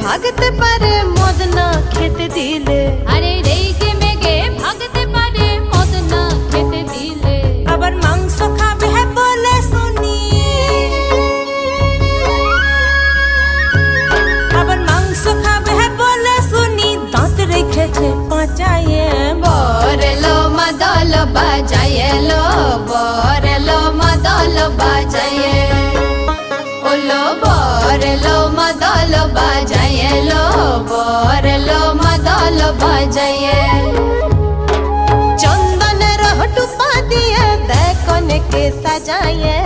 ভাগতে পারে মদ না খেতে দিলে, আরে রেগে মেগে ভাগতে পারে মদ না খেতে দিলে। আবার মাংস খাবে বলে শুনি, আবার মাংস খাবে বলে শুনি দাঁত রেখেছে পাঁচায়ে। বরলো মাদল বাজায়েলো, বরলো মাদল বাজায়ে, ওলো বরলো মাদল বাজায়েলো, বরলো মাদল বাজায়ে। চন্দনের টুপা দিয়ে দেখনে কে সাজায়ে।